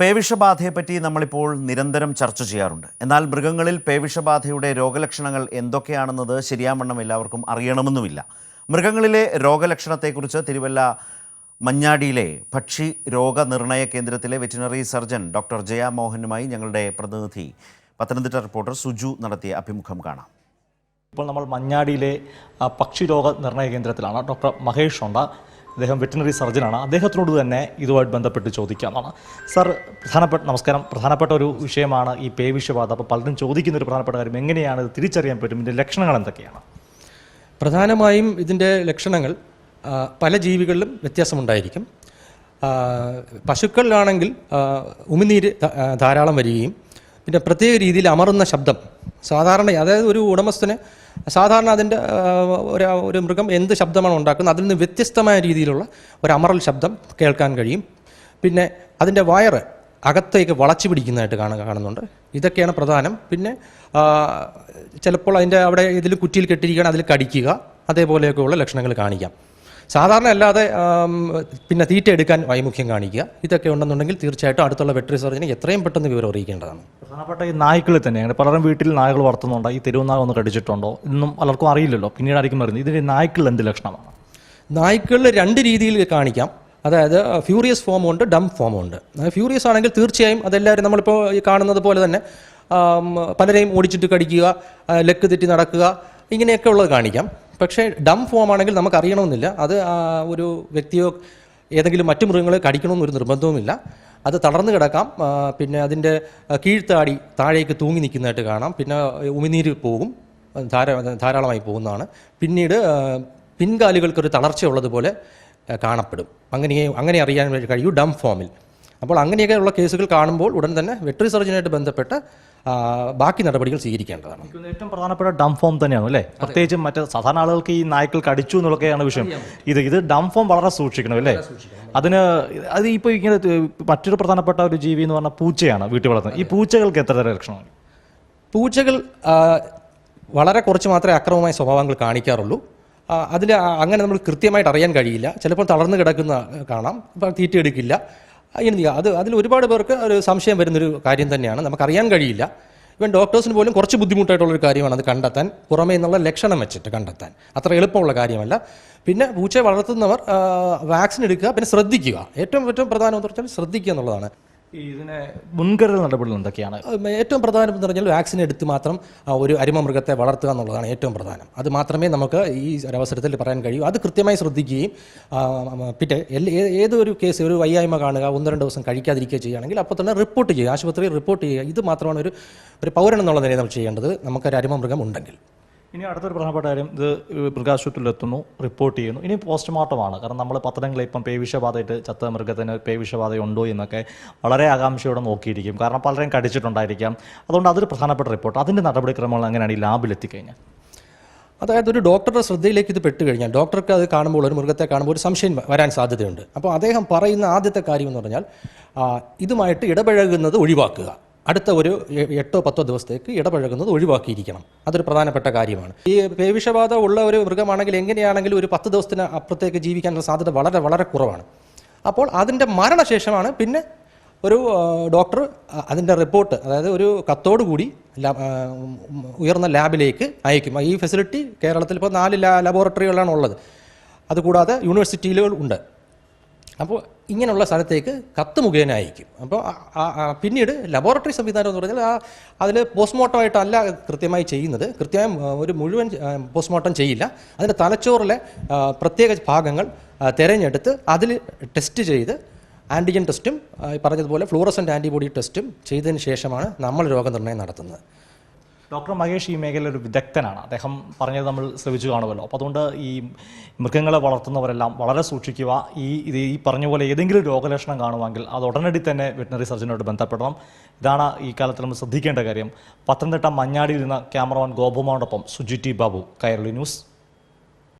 പേവിഷബാധയെപ്പറ്റി നമ്മളിപ്പോൾ നിരന്തരം ചർച്ച ചെയ്യാറുണ്ട്. എന്നാൽ മൃഗങ്ങളിൽ പേവിഷബാധയുടെ രോഗലക്ഷണങ്ങൾ എന്തൊക്കെയാണെന്നത് ശരിയാവണ്ണം എല്ലാവർക്കും അറിയണമെന്നുമില്ല. മൃഗങ്ങളിലെ രോഗലക്ഷണത്തെക്കുറിച്ച് തിരുവല്ല മഞ്ഞാടിയിലെ പക്ഷി രോഗനിർണയ കേന്ദ്രത്തിലെ വെറ്റിനറി സർജൻ ഡോക്ടർ ജയ മോഹനുമായി ഞങ്ങളുടെ പ്രതിനിധി പത്തനംതിട്ട റിപ്പോർട്ടർ സുജു നടത്തിയ അഭിമുഖം കാണാം. ഇപ്പോൾ നമ്മൾ മഞ്ഞാടിയിലെ പക്ഷി രോഗ നിർണയ കേന്ദ്രത്തിലാണ്. ഡോക്ടർ മഹേഷ് ഉണ്ട്. അദ്ദേഹം വെറ്റിനറി സർജനാണ്. അദ്ദേഹത്തിനോട് തന്നെ ഇതുമായിട്ട് ബന്ധപ്പെട്ട് ചോദിക്കാമെന്നാണ്. സർ, നമസ്കാരം. പ്രധാനപ്പെട്ട ഒരു വിഷയമാണ് ഈ പേവിഷബാധ. അപ്പോൾ പലരും ചോദിക്കുന്ന ഒരു പ്രധാനപ്പെട്ട കാര്യം, എങ്ങനെയാണ് ഇത് തിരിച്ചറിയാൻ പറ്റും? ഇതിൻ്റെ ലക്ഷണങ്ങൾ എന്തൊക്കെയാണ്? പ്രധാനമായും ഇതിൻ്റെ ലക്ഷണങ്ങൾ പല ജീവികളിലും വ്യത്യാസമുണ്ടായിരിക്കും. പശുക്കളിലാണെങ്കിൽ ഉമിനീര് ധാരാളം വരികയും പിന്നെ പ്രത്യേക രീതിയിൽ അമറുന്ന ശബ്ദം, സാധാരണ അതായത് ഒരു ഉടമസ്ഥന് സാധാരണ അതിൻ്റെ ഒരു മൃഗം എന്ത് ശബ്ദമാണ് ഉണ്ടാക്കുന്നത് അതിൽ നിന്ന് വ്യത്യസ്തമായ രീതിയിലുള്ള ഒരു അമറൽ ശബ്ദം കേൾക്കാൻ കഴിയും. പിന്നെ അതിൻ്റെ വയറ് അകത്തേക്ക് വളച്ചു പിടിക്കുന്നതായിട്ട് കാണുന്നുണ്ട്. ഇതൊക്കെയാണ് പ്രധാനം. പിന്നെ ചിലപ്പോൾ അതിൻ്റെ അവിടെ ഇതിൽ കുറ്റിയിൽ കെട്ടിയിരിക്കുകയാണ്, അതിൽ കടിക്കുക, അതേപോലെയൊക്കെയുള്ള ലക്ഷണങ്ങൾ കാണിക്കാം. സാധാരണ അല്ലാതെ പിന്നെ തീറ്റ എടുക്കാൻ വൈമുഖ്യം കാണിക്കുക, ഇതൊക്കെ ഉണ്ടെന്നുണ്ടെങ്കിൽ തീർച്ചയായിട്ടും അടുത്തുള്ള വെറ്ററി സർജനെ എത്രയും പെട്ടെന്ന് വിവരം അറിയിക്കേണ്ടതാണ്. പ്രധാനപ്പെട്ട ഈ നായ്ക്കളിൽ തന്നെയാണ്. പലരും വീട്ടിൽ നായകൾ വളർത്തുന്നുണ്ടോ? ഈ തെരുവുനായ ഒന്ന് കടിച്ചിട്ടുണ്ടോ ഇന്നും പലർക്കും അറിയില്ലല്ലോ, പിന്നീടായിരിക്കും പറയുന്നത്. ഇതിൻ്റെ നായ്ക്കളിൽ എന്ത് ലക്ഷണമാണ്? നായ്ക്കളിൽ രണ്ട് രീതിയിൽ കാണിക്കാം. അതായത് ഫ്യൂറിയസ് ഫോമും ഉണ്ട്, ഡം ഫോമും ഉണ്ട്. ഫ്യൂറിയസ് ആണെങ്കിൽ തീർച്ചയായും അതെല്ലാവരും നമ്മളിപ്പോൾ ഈ കാണുന്നത് പോലെ തന്നെ പലരെയും ഓടിച്ചിട്ട് കടിക്കുക, ലെക്ക് തെറ്റി നടക്കുക, ഇങ്ങനെയൊക്കെ ഉള്ളത് കാണിക്കാം. പക്ഷേ ഡം ഫോം ആണെങ്കിൽ നമുക്ക് അറിയണമെന്നില്ല. അത് ഒരു വ്യക്തിയോ ഏതെങ്കിലും മറ്റു മൃഗങ്ങളെ കടിക്കണമെന്നൊരു നിർബന്ധവുമില്ല. അത് തളർന്നു കിടക്കാം. പിന്നെ അതിൻ്റെ കീഴ്ത്താടി താഴേക്ക് തൂങ്ങി നിൽക്കുന്നതായിട്ട് കാണാം. പിന്നെ ഉമിനീര് പോകും, ധാരാളമായി പോകുന്നതാണ്. പിന്നീട് പിൻകാലുകൾക്കൊരു തളർച്ചയുള്ളതുപോലെ കാണപ്പെടും. അങ്ങനെ അറിയാൻ കഴിയൂ ഡം ഫോമിൽ. അപ്പോൾ അങ്ങനെയൊക്കെയുള്ള കേസുകൾ കാണുമ്പോൾ ഉടൻ തന്നെ വെറ്ററി സർജനായിട്ട് ബന്ധപ്പെട്ട് ബാക്കി നടപടികൾ സ്വീകരിക്കേണ്ടതാണ്. ഏറ്റവും പ്രധാനപ്പെട്ട ഡം ഫോം തന്നെയാണ് അല്ലേ? പ്രത്യേകിച്ചും മറ്റ് സാധാരണ ആളുകൾക്ക് ഈ നായ്ക്കൾ കടിച്ചു എന്നുള്ളതൊക്കെയാണ് വിഷയം. ഇത് ഡം ഫോം വളരെ സൂക്ഷിക്കണം അല്ലേ? അത് ഇപ്പോൾ ഇങ്ങനെ മറ്റൊരു പ്രധാനപ്പെട്ട ഒരു ജീവി എന്ന് പറഞ്ഞാൽ പൂച്ചയാണ് വീട്ടിൽ വളർത്തുന്നത്. ഈ പൂച്ചകൾക്ക് എത്ര തരം ലക്ഷണങ്ങൾ? പൂച്ചകൾ വളരെ കുറച്ച് മാത്രമേ അക്രമമായ സ്വഭാവങ്ങൾ കാണിക്കാറുള്ളൂ. അതിൽ അങ്ങനെ നമ്മൾ കൃത്യമായിട്ട് അറിയാൻ കഴിയില്ല. ചിലപ്പോൾ തളർന്നു കിടക്കുന്ന കാണാം, ഇപ്പോൾ തീറ്റ എടുക്കില്ല, ഇങ്ങനെ അതിൽ ഒരുപാട് പേർക്ക് ഒരു സംശയം വരുന്നൊരു കാര്യം തന്നെയാണ്. നമുക്കറിയാൻ കഴിയില്ല. ഇവൻ ഡോക്ടേഴ്സിന് പോലും കുറച്ച് ബുദ്ധിമുട്ടായിട്ടുള്ളൊരു കാര്യമാണ് അത് കണ്ടെത്താൻ, പുറമേ നിന്നുള്ള ലക്ഷണം വെച്ചിട്ട് കണ്ടെത്താൻ അത്ര എളുപ്പമുള്ള കാര്യമല്ല. പിന്നെ പൂച്ചയെ വളർത്തുന്നവർ വാക്സിൻ എടുക്കുക, പിന്നെ ശ്രദ്ധിക്കുക. ഏറ്റവും പ്രധാനം എന്ന് പറഞ്ഞാൽ ശ്രദ്ധിക്കുക എന്നുള്ളതാണ്. ഇതിനെ മുൻകരുതൽ നടപടികൾ എന്തൊക്കെയാണ്? ഏറ്റവും പ്രധാനം എന്ന് പറഞ്ഞാൽ വാക്സിൻ എടുത്ത് മാത്രം ഒരു അരുമ മൃഗത്തെ വളർത്തുക എന്നുള്ളതാണ് ഏറ്റവും പ്രധാനം. അത് മാത്രമേ നമുക്ക് ഈ ഒരവസരത്തിൽ പറയാൻ കഴിയൂ. അത് കൃത്യമായി ശ്രദ്ധിക്കുകയും പിന്നെ ഏതൊരു കേസ്, ഒരു വയ്യായ്മ കാണുക, 1-2 ദിവസം കഴിക്കാതിരിക്കുക ചെയ്യുകയാണെങ്കിൽ അപ്പോൾ തന്നെ റിപ്പോർട്ട് ചെയ്യുക, ആശുപത്രിയിൽ റിപ്പോർട്ട് ചെയ്യുക. ഇത് മാത്രമാണ് ഒരു പൗരൻ എന്നുള്ള നിലയിൽ നമ്മൾ ചെയ്യേണ്ടത്, നമുക്കൊരു അരുമ മൃഗം ഉണ്ടെങ്കിൽ. ഇനി അടുത്തൊരു പ്രധാനപ്പെട്ട കാര്യം, ഇത് മൃഗാശുപത്രിയിലെത്തുന്നു, റിപ്പോർട്ട് ചെയ്യുന്നു, ഇനി പോസ്റ്റ്മോർട്ടമാണ്. കാരണം നമ്മൾ പത്രങ്ങളിൽ ഇപ്പം പേവിഷബാധയിട്ട് ചത്ത മൃഗത്തിന് പേവിഷബാധയുണ്ടോ എന്നൊക്കെ വളരെ ആകാംക്ഷയോടെ നോക്കിയിരിക്കും. കാരണം പലരെയും കടിച്ചിട്ടുണ്ടായിരിക്കാം. അതുകൊണ്ട് അതൊരു പ്രധാനപ്പെട്ട റിപ്പോർട്ട്. അതിൻ്റെ നടപടിക്രമങ്ങൾ എങ്ങനെയാണ് ഈ ലാബിൽ എത്തിക്കഴിഞ്ഞാൽ? അതായത് ഒരു ഡോക്ടറുടെ ശ്രദ്ധയിലേക്ക് ഇത് പെട്ട് കഴിഞ്ഞാൽ ഡോക്ടർക്ക് അത് കാണുമ്പോൾ, ഒരു മൃഗത്തെ കാണുമ്പോൾ ഒരു സംശയം വരാൻ സാധ്യതയുണ്ട്. അപ്പോൾ അദ്ദേഹം പറയുന്ന ആദ്യത്തെ കാര്യം എന്ന് പറഞ്ഞാൽ ഇതുമായിട്ട് ഇടപഴകുന്നത് ഒഴിവാക്കുക. അടുത്ത ഒരു 8-10 ദിവസത്തേക്ക് ഇടപഴകുന്നത് ഒഴിവാക്കിയിരിക്കണം. അതൊരു പ്രധാനപ്പെട്ട കാര്യമാണ്. ഈ പേവിഷബാധ ഉള്ള ഒരു മൃഗമാണെങ്കിൽ എങ്ങനെയാണെങ്കിലും ഒരു 10 ദിവസത്തിന് അപ്പുറത്തേക്ക് ജീവിക്കാനുള്ള സാധ്യത വളരെ വളരെ കുറവാണ്. അപ്പോൾ അതിൻ്റെ മരണശേഷമാണ് പിന്നെ ഒരു ഡോക്ടർ അതിൻ്റെ റിപ്പോർട്ട്, അതായത് ഒരു കത്തോടു കൂടി ഉയർന്ന ലാബിലേക്ക് അയക്കും. ഈ ഫെസിലിറ്റി കേരളത്തിൽ ഇപ്പോൾ 4 ലബോറട്ടറികളാണ് ഉള്ളത്. അതുകൂടാതെ യൂണിവേഴ്സിറ്റിയിലുകൾ ഉണ്ട്. അപ്പോൾ ഇങ്ങനെയുള്ള സ്ഥലത്തേക്ക് കത്ത് മുഖേന അയക്കും. അപ്പോൾ പിന്നീട് ലബോറട്ടറി സംവിധാനം എന്ന് പറഞ്ഞാൽ അതിൽ പോസ്റ്റ്മോർട്ടമായിട്ടല്ല കൃത്യമായി ചെയ്യുന്നത്. കൃത്യമായും ഒരു മുഴുവൻ പോസ്റ്റ്മോർട്ടം ചെയ്യില്ല. അതിൻ്റെ തലച്ചോറിലെ പ്രത്യേക ഭാഗങ്ങൾ തിരഞ്ഞെടുത്ത് അതിൽ ടെസ്റ്റ് ചെയ്ത് ആൻറ്റിജൻ ടെസ്റ്റും പറഞ്ഞതുപോലെ ഫ്ലൂറസെൻ്റ് ആൻറ്റിബോഡി ടെസ്റ്റും ചെയ്തതിന് ശേഷമാണ് നമ്മൾ രോഗനിർണയം നടത്തുന്നത്. ഡോക്ടർ മഹേഷ് ഈ മേഖലയിൽ ഒരു വിദഗ്ധനാണ്. അദ്ദേഹം പറഞ്ഞത് നമ്മൾ ശ്രമിച്ചു കാണുമല്ലോ. അപ്പോൾ അതുകൊണ്ട് ഈ മൃഗങ്ങളെ വളർത്തുന്നവരെല്ലാം വളരെ സൂക്ഷിക്കുക. ഈ പറഞ്ഞ പോലെ ഏതെങ്കിലും രോഗലക്ഷണം കാണുമെങ്കിൽ അത് ഉടനടി തന്നെ വെറ്റിനറി സർജനോട് ബന്ധപ്പെടണം. ഇതാണ് ഈ കാലത്ത് നമ്മൾ ശ്രദ്ധിക്കേണ്ട കാര്യം. പത്തനംതിട്ട മഞ്ഞാടിയിൽ നിന്ന് ക്യാമറമാൻ ഗോപുമാനോടൊപ്പം സുജി ടി ബാബു, കൈരളി ന്യൂസ്.